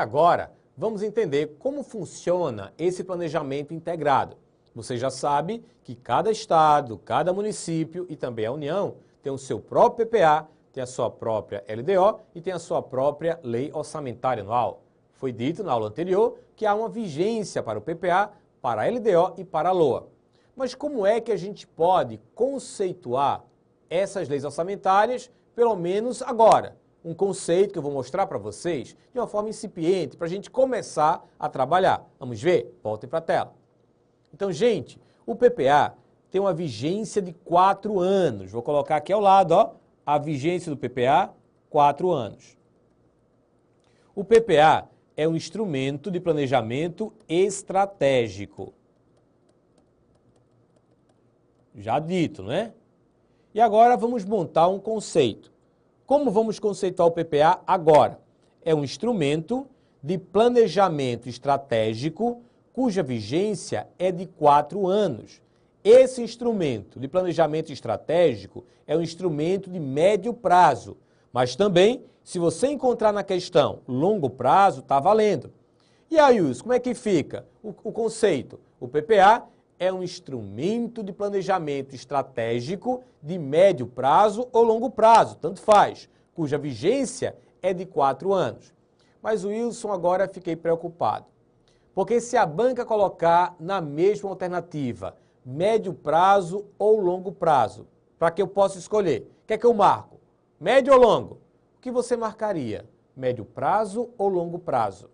agora, vamos entender como funciona esse planejamento integrado. Você já sabe que cada estado, cada município e também a União tem o seu próprio PPA, tem a sua própria LDO e tem a sua própria Lei Orçamentária Anual. Foi dito na aula anterior que há uma vigência para o PPA, para a LDO e para a LOA. Mas como é que a gente pode conceituar essas leis orçamentárias, pelo menos agora? Um conceito que eu vou mostrar para vocês de uma forma incipiente, para a gente começar a trabalhar. Vamos ver? Voltem para a tela. Então, gente, o PPA tem uma vigência de 4 anos. Vou colocar aqui ao lado, ó, a vigência do PPA, 4 anos. O PPA é um instrumento de planejamento estratégico. Já dito, não é? E agora vamos montar um conceito. Como vamos conceituar o PPA agora? É um instrumento de planejamento estratégico cuja vigência é de 4 anos. Esse instrumento de planejamento estratégico é um instrumento de médio prazo, mas também, se você encontrar na questão longo prazo, está valendo. E aí, Wilson, como é que fica o conceito? O PPA é um instrumento de planejamento estratégico de médio prazo ou longo prazo, tanto faz, cuja vigência é de 4 anos. Mas, Wilson, agora fiquei preocupado. Porque se a banca colocar na mesma alternativa médio prazo ou longo prazo, para que eu possa escolher, o que é que eu marco? Médio ou longo? O que você marcaria? Médio prazo ou longo prazo?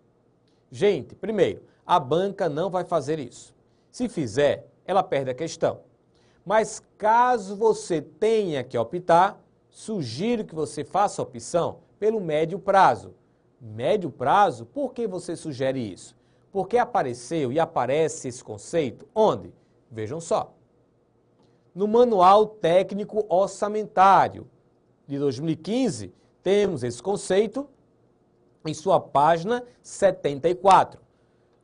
Gente, primeiro, a banca não vai fazer isso. Se fizer, ela perde a questão. Mas caso você tenha que optar, sugiro que você faça a opção pelo médio prazo. Médio prazo, por que você sugere isso? Porque apareceu e aparece esse conceito onde? Vejam só. No Manual Técnico Orçamentário de 2015, temos esse conceito em sua página 74.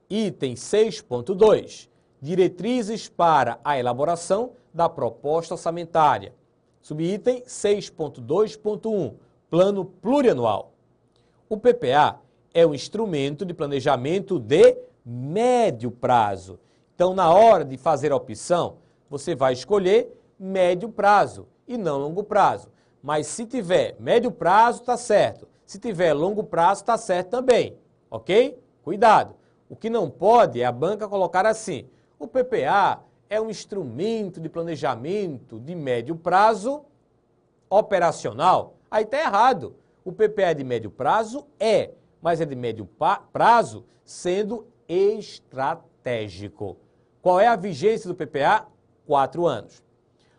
Item 6.2. Diretrizes para a elaboração da proposta orçamentária. Subitem 6.2.1. Plano plurianual. O PPA é um instrumento de planejamento de médio prazo. Então, na hora de fazer a opção, você vai escolher médio prazo e não longo prazo. Mas se tiver médio prazo, está certo. Se tiver longo prazo, está certo também. Ok? Cuidado. O que não pode é a banca colocar assim. O PPA é um instrumento de planejamento de médio prazo operacional. Aí está errado. O PPA é de médio prazo? É. Mas é de médio prazo sendo estratégico. Qual é a vigência do PPA? 4 anos.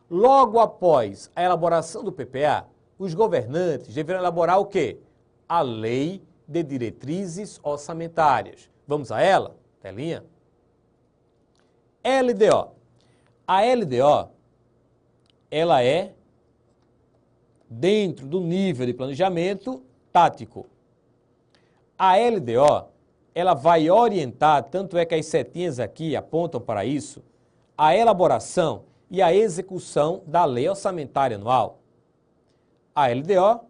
Logo após a elaboração do PPA, os governantes deverão elaborar o quê? A Lei de Diretrizes Orçamentárias. Vamos a ela? Telinha. LDO. A LDO, ela é dentro do nível de planejamento tático. A LDO, ela vai orientar, tanto é que as setinhas aqui apontam para isso, a elaboração e a execução da Lei Orçamentária Anual. A LDO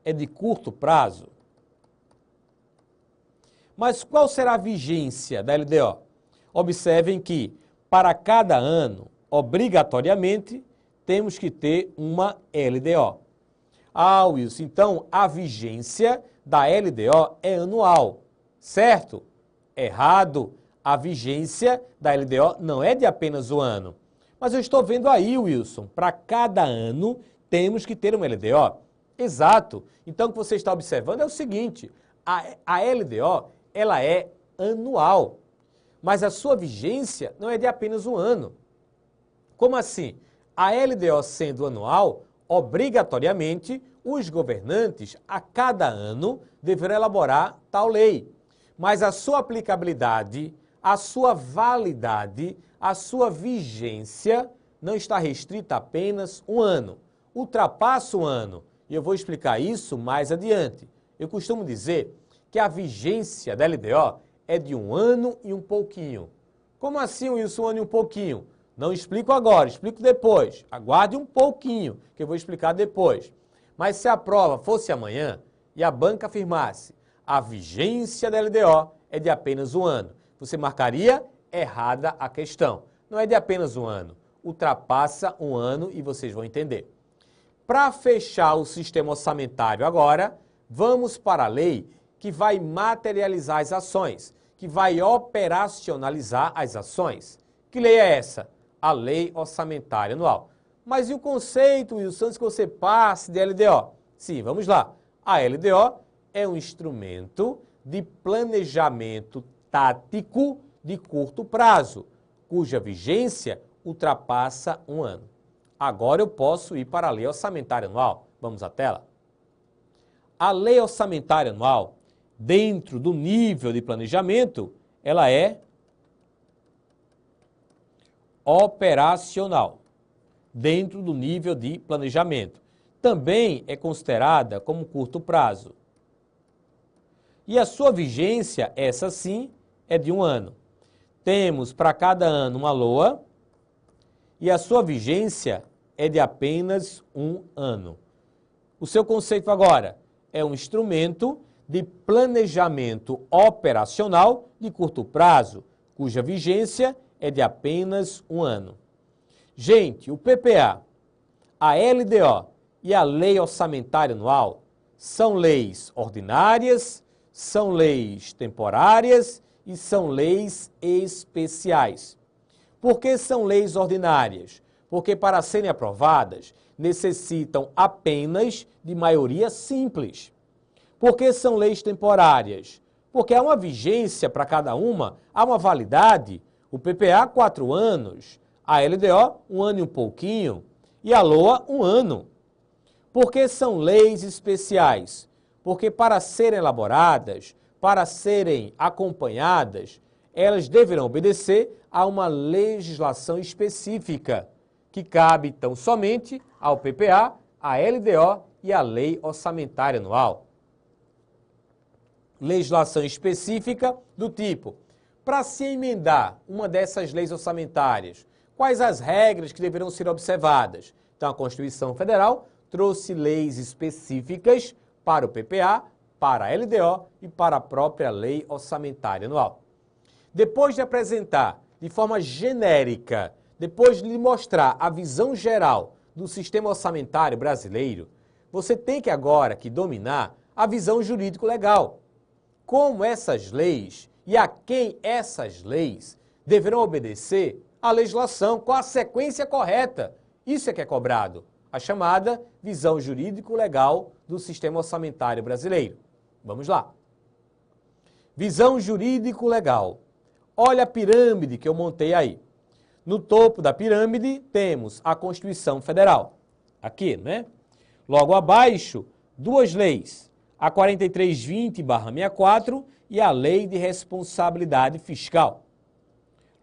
é de curto prazo. Mas qual será a vigência da LDO? Observem que, para cada ano, obrigatoriamente, temos que ter uma LDO. Ah, Wilson, então a vigência da LDO é anual, certo? Errado. A vigência da LDO não é de apenas um ano. Mas eu estou vendo aí, Wilson, para cada ano temos que ter uma LDO. Exato. Então o que você está observando é o seguinte, a LDO, ela é anual, mas a sua vigência não é de apenas um ano. Como assim? A LDO sendo anual, obrigatoriamente, os governantes, a cada ano, deverão elaborar tal lei. Mas a sua aplicabilidade, a sua validade, a sua vigência não está restrita a apenas um ano. Ultrapassa um ano. E eu vou explicar isso mais adiante. Eu costumo dizer que a vigência da LDO é de um ano e um pouquinho. Como assim, Wilson, um ano e um pouquinho? Não explico agora, explico depois. Aguarde um pouquinho, que eu vou explicar depois. Mas se a prova fosse amanhã e a banca afirmasse a vigência da LDO é de apenas 1 ano. Você marcaria errada a questão. Não é de apenas 1 ano. Ultrapassa 1 ano e vocês vão entender. Para fechar o sistema orçamentário agora, vamos para a lei que vai materializar as ações, que vai operacionalizar as ações. Que lei é essa? A Lei Orçamentária Anual. Mas e o conceito, Wilson, antes que você passe de LDO? Sim, vamos lá. A LDO é um instrumento de planejamento tático de curto prazo, cuja vigência ultrapassa 1 ano. Agora eu posso ir para a Lei Orçamentária Anual. Vamos à tela? A Lei Orçamentária Anual, dentro do nível de planejamento, ela é operacional, dentro do nível de planejamento. Também é considerada como curto prazo. E a sua vigência, essa sim, é de 1 ano. Temos para cada ano uma LOA e a sua vigência é de apenas 1 ano. O seu conceito agora é um instrumento de planejamento operacional de curto prazo, cuja vigência é de apenas 1 ano. Gente, o PPA, a LDO e a Lei Orçamentária Anual são leis ordinárias, são leis temporárias e são leis especiais. Por que são leis ordinárias? Porque para serem aprovadas necessitam apenas de maioria simples. Por que são leis temporárias? Porque há uma vigência para cada uma, há uma validade. O PPA, 4 anos, a LDO, 1 ano e um pouquinho, e a LOA, 1 ano. Por que são leis especiais? Porque para serem elaboradas, para serem acompanhadas, elas deverão obedecer a uma legislação específica, que cabe tão somente ao PPA, à LDO e à Lei Orçamentária Anual. Legislação específica do tipo: para se emendar uma dessas leis orçamentárias, quais as regras que deverão ser observadas? Então, a Constituição Federal trouxe leis específicas para o PPA, para a LDO e para a própria Lei Orçamentária Anual. Depois de apresentar de forma genérica, depois de lhe mostrar a visão geral do sistema orçamentário brasileiro, você tem que agora dominar a visão jurídico-legal. Como essas leis e a quem essas leis deverão obedecer à legislação, com a sequência correta. Isso é que é cobrado, a chamada visão jurídico-legal do sistema orçamentário brasileiro. Vamos lá. Visão jurídico-legal. Olha a pirâmide que eu montei aí. No topo da pirâmide temos a Constituição Federal. Aqui, né? Logo abaixo, 2 leis. A 4320/64 e a Lei de Responsabilidade Fiscal.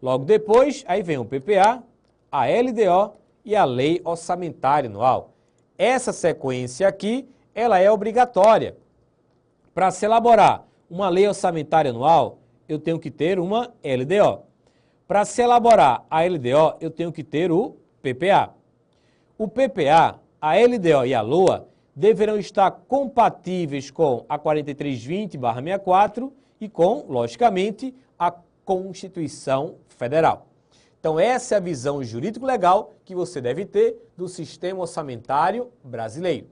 Logo depois, aí vem o PPA, a LDO e a Lei Orçamentária Anual. Essa sequência aqui, ela é obrigatória. Para se elaborar uma Lei Orçamentária Anual, eu tenho que ter uma LDO. Para se elaborar a LDO, eu tenho que ter o PPA. O PPA, a LDO e a LOA deverão estar compatíveis com a 4320/64 e com, logicamente, a Constituição Federal. Então, essa é a visão jurídico-legal que você deve ter do sistema orçamentário brasileiro.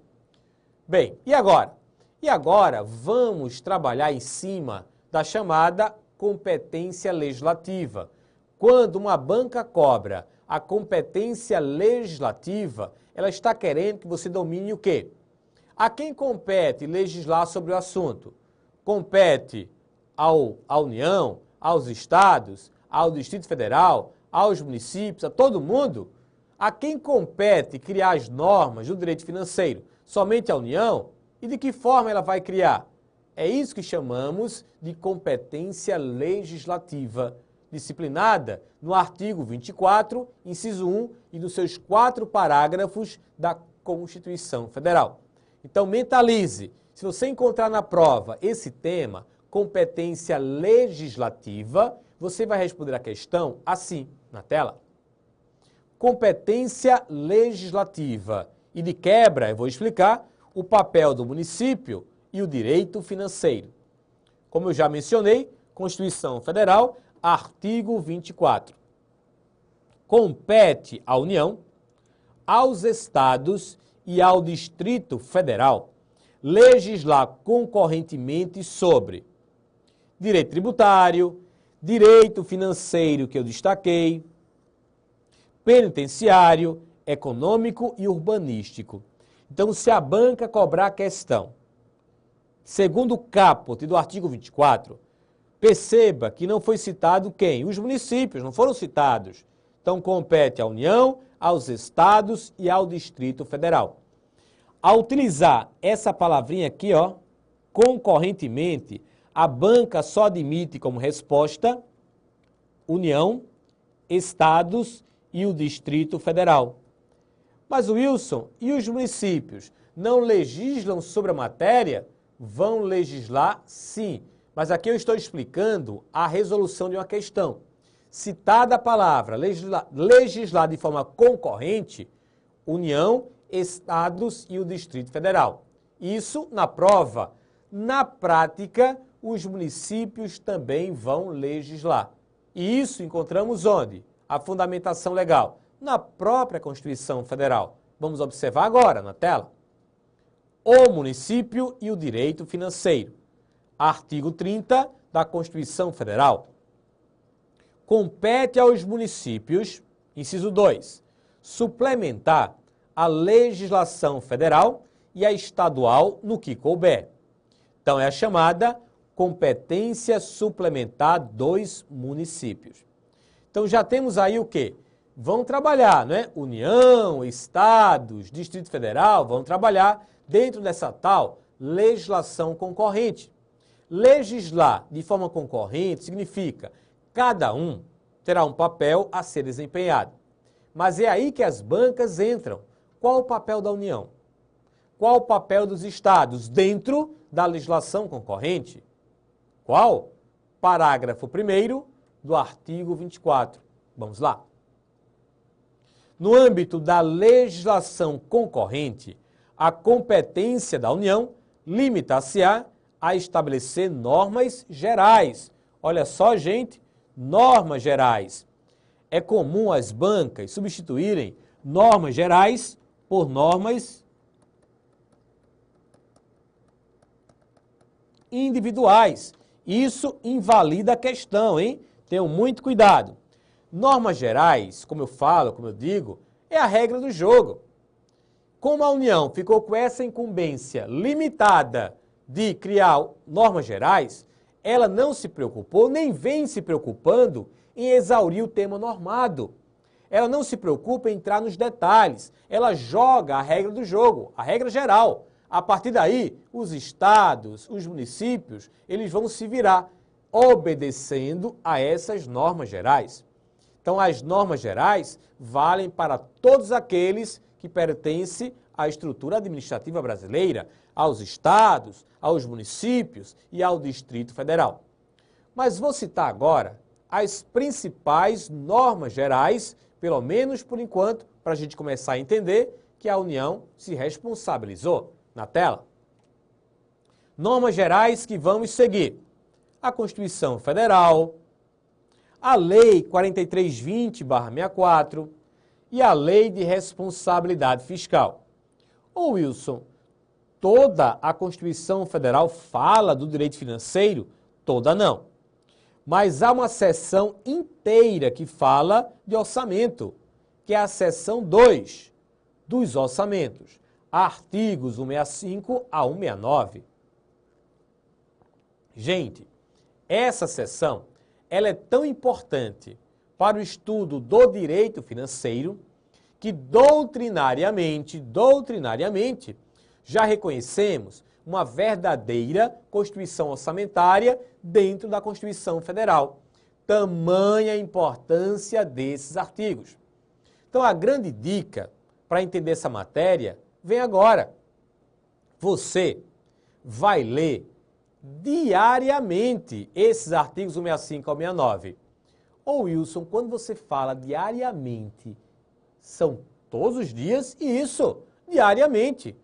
Bem, e agora? E agora vamos trabalhar em cima da chamada competência legislativa. Quando uma banca cobra a competência legislativa, ela está querendo que você domine o quê? A quem compete legislar sobre o assunto? Compete à União, aos estados, ao Distrito Federal, aos municípios, a todo mundo? A quem compete criar as normas do direito financeiro? Somente à União? E de que forma ela vai criar? É isso que chamamos de competência legislativa, disciplinada no artigo 24, inciso 1 e dos seus 4 parágrafos da Constituição Federal. Então, mentalize, se você encontrar na prova esse tema, competência legislativa, você vai responder a questão assim, na tela. Competência legislativa. E de quebra, eu vou explicar o papel do município e o direito financeiro. Como eu já mencionei, Constituição Federal, artigo 24. Compete à União, aos Estados e ao Distrito Federal legislar concorrentemente sobre direito tributário, direito financeiro que eu destaquei, penitenciário, econômico e urbanístico. Então, se a banca cobrar a questão, segundo o caput do artigo 24, perceba que não foi citado quem? Os municípios, não foram citados. Então, compete à União, aos Estados e ao Distrito Federal. Ao utilizar essa palavrinha aqui, ó, concorrentemente, a banca só admite como resposta União, Estados e o Distrito Federal. Mas, Wilson, e os municípios não legislam sobre a matéria? Vão legislar, sim. Mas aqui eu estou explicando a resolução de uma questão. Citada a palavra legislar de forma concorrente, União, Estados e o Distrito Federal. Isso na prova. Na prática, os municípios também vão legislar. E isso encontramos onde? A fundamentação legal. Na própria Constituição Federal. Vamos observar agora na tela. O município e o direito financeiro. Artigo 30 da Constituição Federal. Compete aos municípios, inciso 2, suplementar a legislação federal e a estadual no que couber. Então, é a chamada competência suplementar dos municípios. Então, já temos aí o quê? Vão trabalhar, não é? União, Estados, Distrito Federal, vão trabalhar dentro dessa tal legislação concorrente. Legislar de forma concorrente significa cada um terá um papel a ser desempenhado. Mas é aí que as bancas entram. Qual o papel da União? Qual o papel dos Estados dentro da legislação concorrente? Qual? Parágrafo 1º do artigo 24. Vamos lá. No âmbito da legislação concorrente, a competência da União limita-se-á a estabelecer normas gerais. Olha só, gente, normas gerais. É comum as bancas substituírem normas gerais por normas individuais. Isso invalida a questão, hein? Tenham muito cuidado. Normas gerais, como eu falo, como eu digo, é a regra do jogo. Como a União ficou com essa incumbência limitada de criar normas gerais, ela não se preocupou, nem vem se preocupando em exaurir o tema normado. Ela não se preocupa em entrar nos detalhes. Ela joga a regra do jogo, a regra geral. A partir daí, os estados, os municípios, eles vão se virar obedecendo a essas normas gerais. Então, as normas gerais valem para todos aqueles que pertencem à estrutura administrativa brasileira, aos estados, aos municípios e ao Distrito Federal. Mas vou citar agora as principais normas gerais, pelo menos por enquanto, para a gente começar a entender que a União se responsabilizou. Na tela. Normas gerais que vamos seguir. A Constituição Federal, a Lei 4320/64 e a Lei de Responsabilidade Fiscal. Ô Wilson, toda a Constituição Federal fala do direito financeiro? Toda não. Mas há uma seção inteira que fala de orçamento, que é a seção 2 dos orçamentos. Artigos 165 a 169. Gente, essa seção ela é tão importante para o estudo do direito financeiro que doutrinariamente, já reconhecemos uma verdadeira Constituição orçamentária dentro da Constituição Federal. Tamanha a importância desses artigos. Então, a grande dica para entender essa matéria vem agora. Você vai ler diariamente esses artigos 165 ao 169. Ô Wilson, quando você fala diariamente, são todos os dias? Isso, diariamente.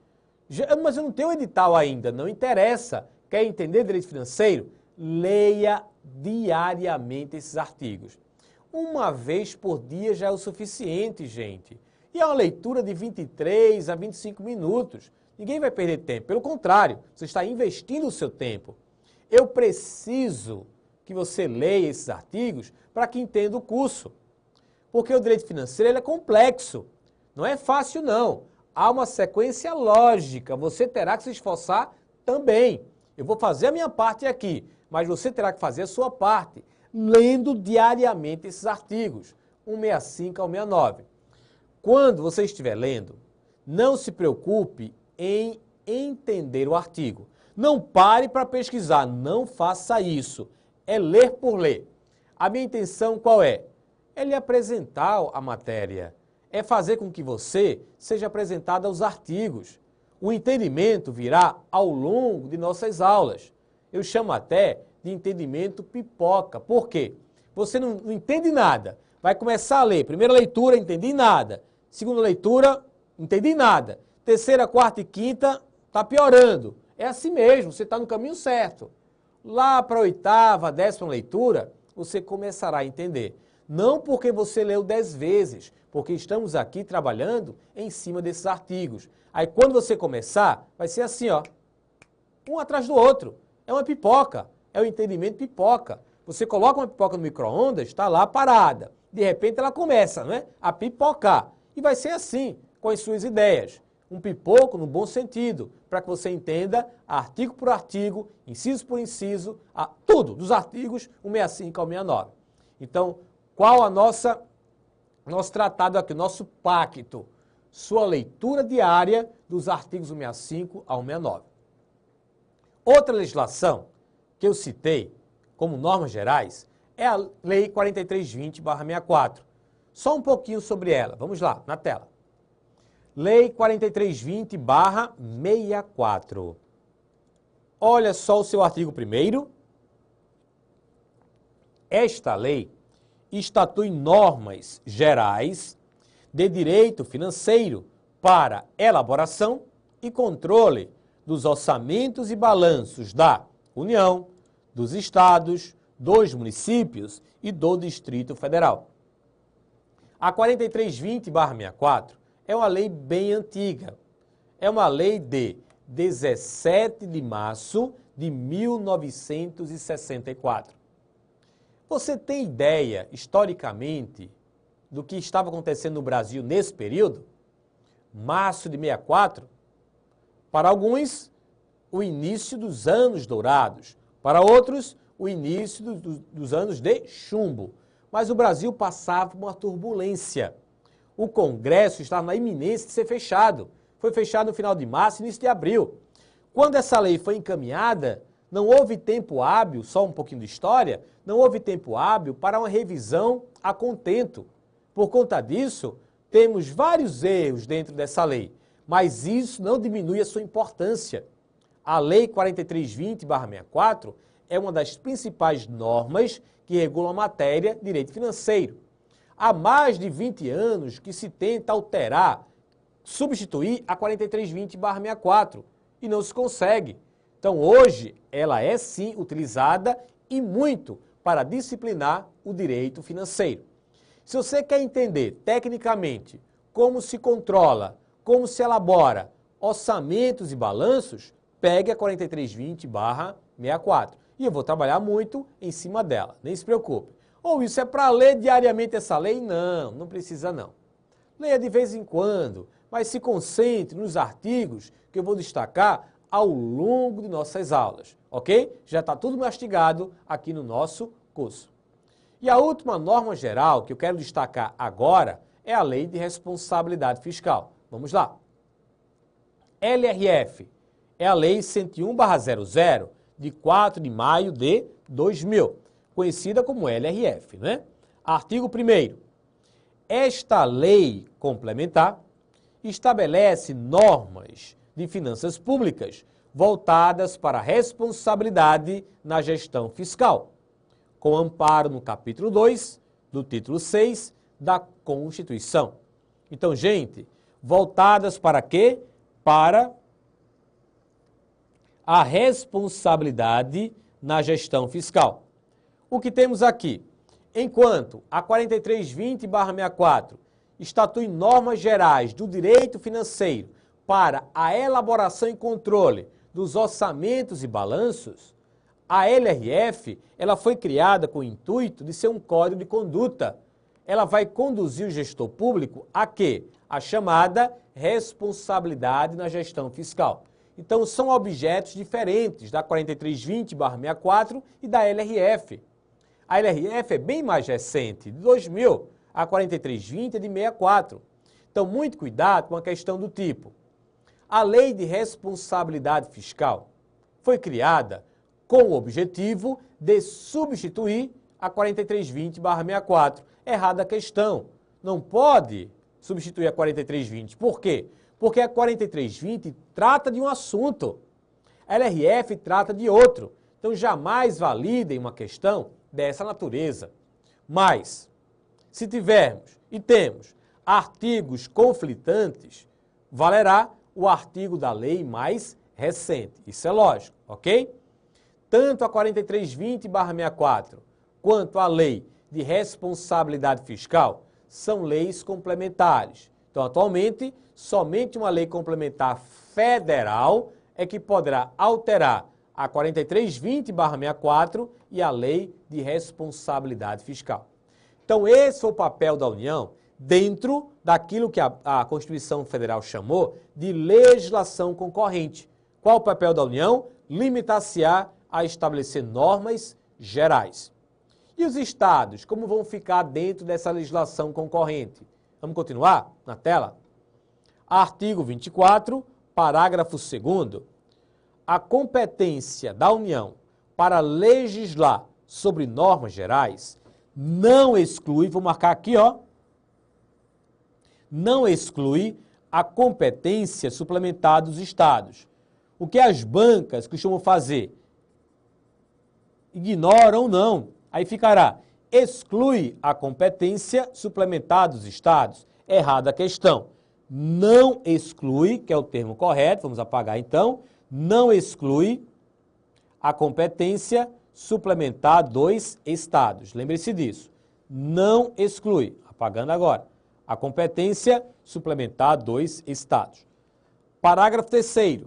Mas eu não tenho edital ainda, não interessa. Quer entender direito financeiro? leia diariamente esses artigos. Uma vez por dia já é o suficiente, gente. E é uma leitura de 23 a 25 minutos. Ninguém vai perder tempo. Pelo contrário, você está investindo o seu tempo. Eu preciso que você leia esses artigos para que entenda o curso. Porque o direito financeiro ele é complexo. Não é fácil, não. Há uma sequência lógica. Você terá que se esforçar também. Eu vou fazer a minha parte aqui, mas você terá que fazer a sua parte, lendo diariamente esses artigos, 165 ao 69. Quando você estiver lendo, não se preocupe em entender o artigo. Não pare para pesquisar, não faça isso. É ler por ler. A minha intenção qual é? É lhe apresentar a matéria. É fazer com que você seja apresentado aos artigos. O entendimento virá ao longo de nossas aulas. Eu chamo até de entendimento pipoca. Por quê? Você não entende nada. Vai começar a ler. Primeira leitura, entendi nada. Segunda leitura, entendi nada. Terceira, quarta e quinta, está piorando. É assim mesmo, você está no caminho certo. Lá para a oitava, 10ª leitura, você começará a entender. Não porque você leu 10 vezes, porque estamos aqui trabalhando em cima desses artigos. Aí quando você começar, vai ser assim, ó, um atrás do outro. É uma pipoca, é o entendimento pipoca. Você coloca uma pipoca no micro-ondas, está lá parada. De repente ela começa, não é, a pipocar. E vai ser assim, com as suas ideias. Um pipoco no bom sentido, para que você entenda artigo por artigo, inciso por inciso, tudo dos artigos 165 ao 69. Então, qual a nosso tratado aqui, nosso pacto? Sua leitura diária dos artigos 165 ao 69. Outra legislação que eu citei como normas gerais é a Lei 4320/64. Só um pouquinho sobre ela. Vamos lá, na tela. Lei 4320/64. Olha só o seu artigo 1º. Esta lei estatui normas gerais de direito financeiro para elaboração e controle dos orçamentos e balanços da União, dos Estados, dos municípios e do Distrito Federal. A 4320/64 é uma lei bem antiga. É uma lei de 17 de março de 1964. Você tem ideia, historicamente, do que estava acontecendo no Brasil nesse período? Março de 64? Para alguns, o início dos anos dourados. Para outros, o início dos anos de chumbo. Mas o Brasil passava por uma turbulência. O Congresso estava na iminência de ser fechado. Foi fechado no final de março e início de abril. Quando essa lei foi encaminhada, não houve tempo hábil, só um pouquinho de história, não houve tempo hábil para uma revisão a contento. Por conta disso, temos vários erros dentro dessa lei, mas isso não diminui a sua importância. A Lei 4320/64 é uma das principais normas que regulam a matéria de direito financeiro. Há mais de 20 anos que se tenta alterar, substituir a 4320/64 e não se consegue. Então, hoje, ela é sim utilizada e muito para disciplinar o direito financeiro. Se você quer entender tecnicamente como se controla, como se elabora orçamentos e balanços, pegue a 4320/64. E eu vou trabalhar muito em cima dela, nem se preocupe. Ou isso é para ler diariamente essa lei? Não, não precisa não. Leia de vez em quando, mas se concentre nos artigos que eu vou destacar ao longo de nossas aulas, ok? Já está tudo mastigado aqui no nosso curso. E a última norma geral que eu quero destacar agora é a Lei de Responsabilidade Fiscal. Vamos lá. LRF é a Lei 101/00, de 4 de maio de 2000, conhecida como LRF, né? Artigo 1º. Esta lei complementar estabelece normas de finanças públicas voltadas para a responsabilidade na gestão fiscal, com amparo no capítulo 2 do título 6 da Constituição. Então, gente, voltadas para quê? Para a responsabilidade na gestão fiscal. O que temos aqui? Enquanto a 4320/64 estatui normas gerais do direito financeiro para a elaboração e controle dos orçamentos e balanços, a LRF ela foi criada com o intuito de ser um código de conduta. Ela vai conduzir o gestor público a quê? A chamada responsabilidade na gestão fiscal. Então, são objetos diferentes da 4320/64 e da LRF. A LRF é bem mais recente, de 2000, a 4320 é de 64. Então, muito cuidado com a questão do tipo. A Lei de Responsabilidade Fiscal foi criada com o objetivo de substituir a 4320/64. Errada a questão. Não pode substituir a 4320. Por quê? Porque a 4320 trata de um assunto. A LRF trata de outro. Então, jamais validem uma questão dessa natureza. Mas, se tivermos e temos artigos conflitantes, valerá o artigo da lei mais recente. Isso é lógico, ok? Tanto a 4320/64 quanto a lei de responsabilidade fiscal são leis complementares. Então, atualmente, somente uma lei complementar federal é que poderá alterar a 4320/64 e a lei de responsabilidade fiscal. Então, esse foi o papel da União dentro daquilo que a Constituição Federal chamou de legislação concorrente. Qual o papel da União? Limitar-se-á a estabelecer normas gerais. E os estados, como vão ficar dentro dessa legislação concorrente? Vamos continuar na tela? Artigo 24, parágrafo 2º. A competência da União para legislar sobre normas gerais não exclui, vou marcar aqui, ó, não exclui a competência suplementar dos estados. O que as bancas costumam fazer? Ignoram ou não. Aí ficará, exclui a competência suplementar dos estados. Errada a questão. Não exclui, que é o termo correto, vamos apagar então, não exclui a competência suplementar dos estados. Lembre-se disso. Não exclui, apagando agora, a competência suplementar dos estados. Parágrafo 3º.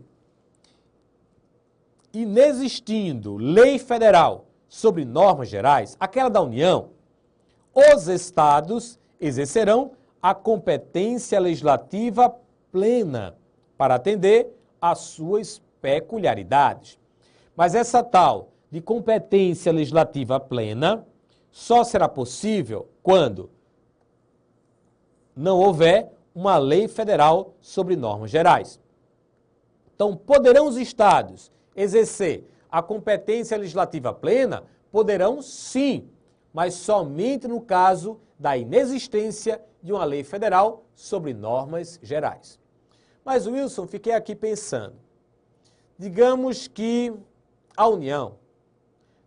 Inexistindo lei federal sobre normas gerais, aquela da União, os estados exercerão a competência legislativa plena para atender às suas peculiaridades. Mas essa tal de competência legislativa plena só será possível quando não houver uma lei federal sobre normas gerais. Então, poderão os estados exercer a competência legislativa plena? Poderão sim, mas somente no caso da inexistência de uma lei federal sobre normas gerais. Mas, Wilson, fiquei aqui pensando. Digamos que a União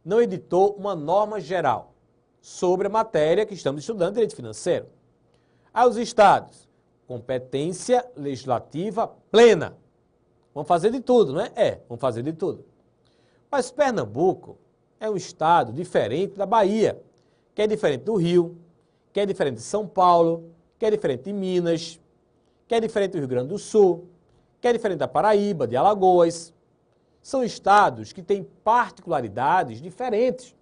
não editou uma norma geral sobre a matéria que estamos estudando, direito financeiro. Aí os estados, competência legislativa plena. Vão fazer de tudo, não é? Vão fazer de tudo. Mas Pernambuco é um estado diferente da Bahia, que é diferente do Rio, que é diferente de São Paulo, que é diferente de Minas, que é diferente do Rio Grande do Sul, que é diferente da Paraíba, de Alagoas. São estados que têm particularidades diferentes.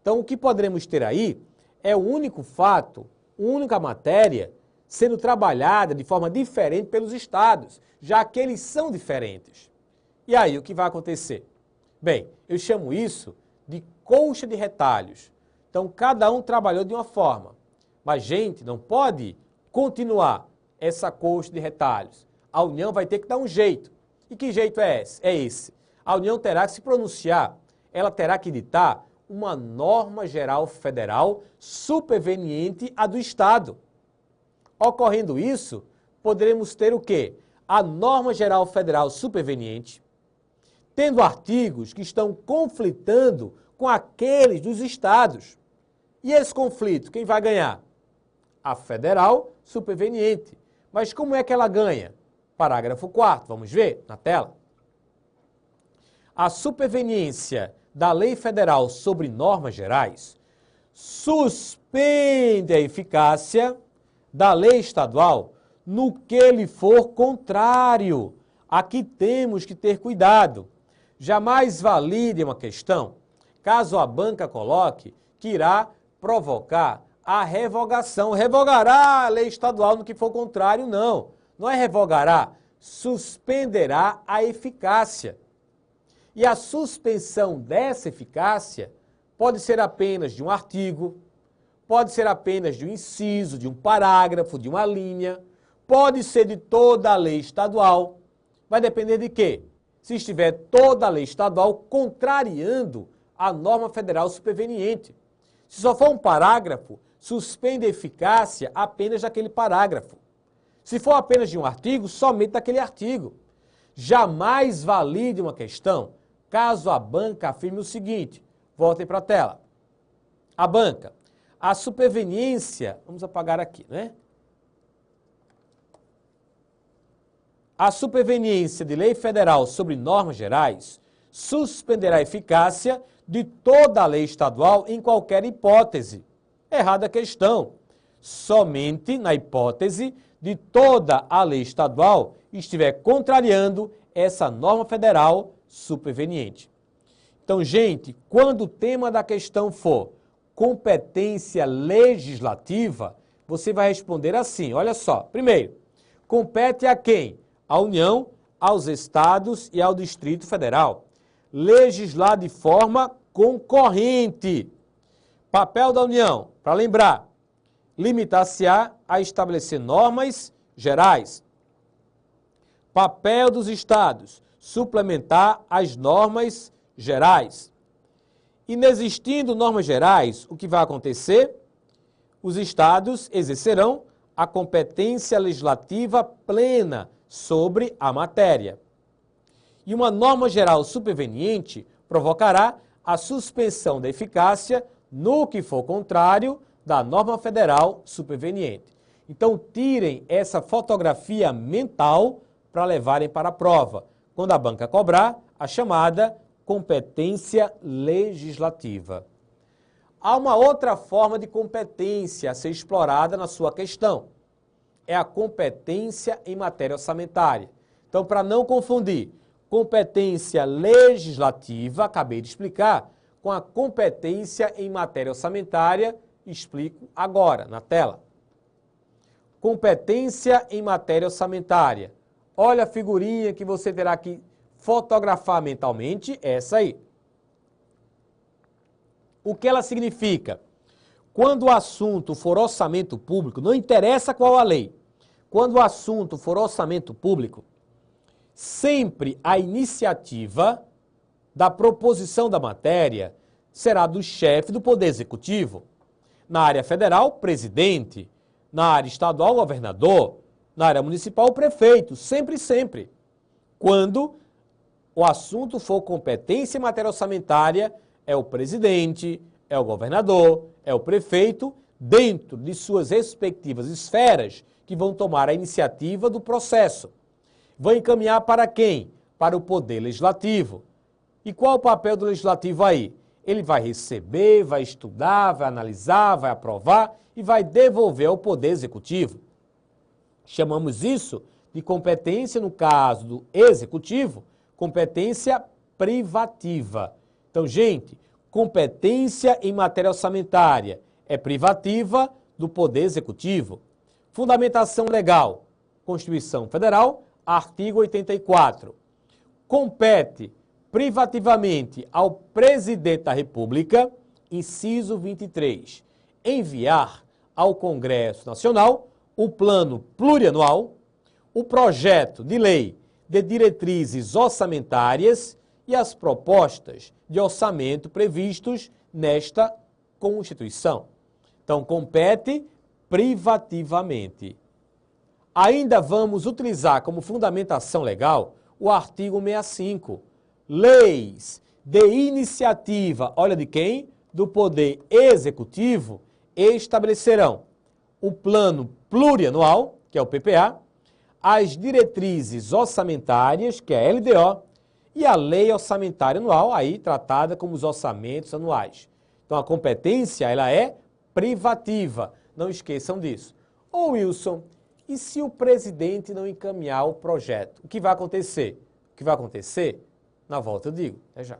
Então, o que poderemos ter aí é o único fato, única matéria, sendo trabalhada de forma diferente pelos estados, já que eles são diferentes. E aí, o que vai acontecer? Bem, eu chamo isso de colcha de retalhos. Então, cada um trabalhou de uma forma. Mas, gente, não pode continuar essa colcha de retalhos. A União vai ter que dar um jeito. E que jeito é esse? A União terá que se pronunciar, ela terá que editar uma norma geral federal superveniente à do Estado. Ocorrendo isso, poderemos ter o quê? A norma geral federal superveniente, tendo artigos que estão conflitando com aqueles dos estados. E esse conflito, quem vai ganhar? A federal superveniente. Mas como é que ela ganha? Parágrafo 4º, vamos ver na tela. A superveniência da Lei Federal sobre Normas Gerais suspende a eficácia da lei estadual no que lhe for contrário. Aqui temos que ter cuidado. Jamais valide uma questão, caso a banca coloque, que irá provocar a revogação. Revogará a lei estadual no que for contrário, não. Não é revogará, suspenderá a eficácia. E a suspensão dessa eficácia pode ser apenas de um artigo, pode ser apenas de um inciso, de um parágrafo, de uma linha, pode ser de toda a lei estadual. Vai depender de quê? Se estiver toda a lei estadual contrariando a norma federal superveniente. Se só for um parágrafo, suspende a eficácia apenas daquele parágrafo. Se for apenas de um artigo, somente daquele artigo. Jamais valide uma questão caso a banca afirme o seguinte. Voltem para a tela. A banca, a superveniência, vamos apagar aqui, né? A superveniência de lei federal sobre normas gerais suspenderá a eficácia de toda a lei estadual em qualquer hipótese. Errada a questão. Somente na hipótese de toda a lei estadual estiver contrariando essa norma federal superveniente. Então, gente, quando o tema da questão for competência legislativa, você vai responder assim, olha só. Primeiro, compete a quem? À União, aos Estados e ao Distrito Federal. Legislar de forma concorrente. Papel da União, para lembrar, limitar-se-á a estabelecer normas gerais. Papel dos Estados, suplementar as normas gerais. Inexistindo normas gerais, o que vai acontecer? Os Estados exercerão a competência legislativa plena sobre a matéria. E uma norma geral superveniente provocará a suspensão da eficácia no que for contrário da norma federal superveniente. Então, tirem essa fotografia mental para levarem para a prova, quando a banca cobrar a chamada competência legislativa. Há uma outra forma de competência a ser explorada na sua questão. É a competência em matéria orçamentária. Então, para não confundir competência legislativa, acabei de explicar, com a competência em matéria orçamentária, explico agora na tela. Competência em matéria orçamentária. Olha a figurinha que você terá que fotografar mentalmente, essa aí. O que ela significa? Quando o assunto for orçamento público, não interessa qual a lei, quando o assunto for orçamento público, sempre a iniciativa da proposição da matéria será do chefe do Poder Executivo. Na área federal, presidente. Na área estadual, governador. Na área municipal, prefeito. Sempre, sempre. Quando o assunto for competência em matéria orçamentária, é o presidente, é o governador, é o prefeito, dentro de suas respectivas esferas, que vão tomar a iniciativa do processo. Vão encaminhar para quem? Para o Poder Legislativo. E qual o papel do Legislativo aí? Ele vai receber, vai estudar, vai analisar, vai aprovar e vai devolver ao Poder Executivo. Chamamos isso de competência, no caso do Executivo, competência privativa. Então, gente, competência em matéria orçamentária é privativa do Poder Executivo. Fundamentação legal, Constituição Federal, artigo 84. Compete privativamente ao Presidente da República, inciso 23, enviar ao Congresso Nacional o plano plurianual, o projeto de lei de diretrizes orçamentárias e as propostas de orçamento previstos nesta Constituição. Então, compete privativamente. Ainda vamos utilizar como fundamentação legal o artigo 65. Leis de iniciativa, olha de quem? Do Poder Executivo, estabelecerão o plano plurianual, que é o PPA, as diretrizes orçamentárias, que é a LDO, E a lei orçamentária anual, aí tratada como os orçamentos anuais. Então a competência, ela é privativa. Não esqueçam disso. Ô Wilson, e se o presidente não encaminhar o projeto? O que vai acontecer? O que vai acontecer? Na volta eu digo. Até já.